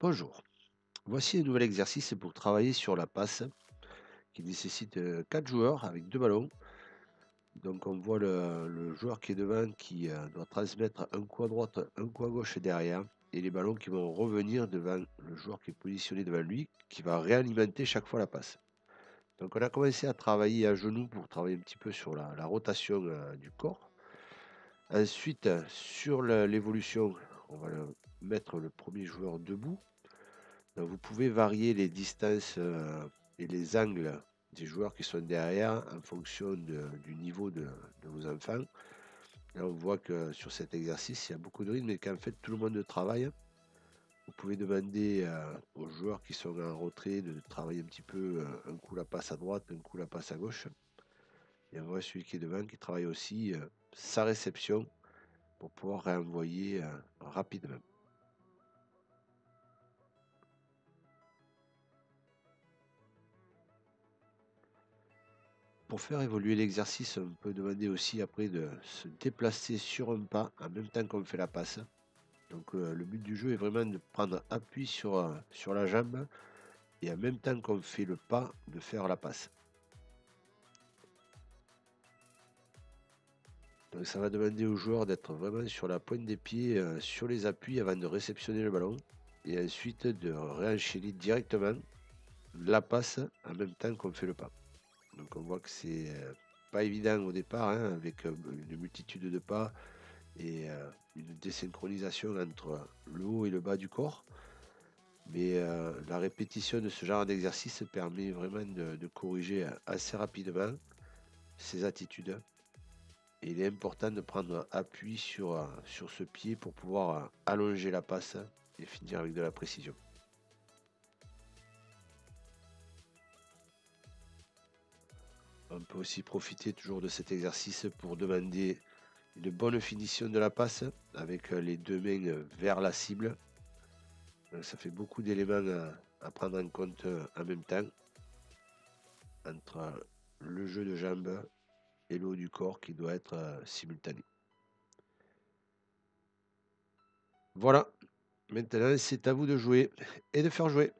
Bonjour, voici un nouvel exercice pour travailler sur la passe qui nécessite 4 joueurs avec 2 ballons. Donc on voit le joueur qui est devant qui doit transmettre un coup à droite, un coup à gauche et derrière, et les ballons qui vont revenir devant le joueur qui est positionné devant lui, qui va réalimenter chaque fois la passe. Donc on a commencé à travailler à genoux pour travailler un petit peu sur la rotation du corps. Ensuite, sur l'évolution, on va mettre le premier joueur debout. Donc, vous pouvez varier les distances et les angles des joueurs qui sont derrière en fonction du niveau de vos enfants. Là, on voit que sur cet exercice, il y a beaucoup de rythme et qu'en fait, tout le monde travaille. Vous pouvez demander aux joueurs qui sont en retrait de travailler un petit peu, un coup la passe à droite, un coup la passe à gauche. Et on voit celui qui est devant qui travaille aussi sa réception pour pouvoir réenvoyer rapidement. Pour faire évoluer l'exercice, on peut demander aussi après de se déplacer sur un pas en même temps qu'on fait la passe. Donc le but du jeu est vraiment de prendre appui sur la jambe et en même temps qu'on fait le pas, de faire la passe. Donc ça va demander aux joueurs d'être vraiment sur la pointe des pieds, sur les appuis avant de réceptionner le ballon et ensuite de réenchaîner directement la passe en même temps qu'on fait le pas. Donc on voit que c'est pas évident au départ, hein, avec une multitude de pas et une désynchronisation entre le haut et le bas du corps. Mais la répétition de ce genre d'exercice permet vraiment de corriger assez rapidement ces attitudes. Et il est important de prendre appui sur ce pied pour pouvoir allonger la passe et finir avec de la précision. On peut aussi profiter toujours de cet exercice pour demander une bonne finition de la passe avec les deux mains vers la cible. Donc ça fait beaucoup d'éléments à prendre en compte en même temps entre le jeu de jambes et le haut du corps qui doit être simultané. Voilà, maintenant c'est à vous de jouer et de faire jouer.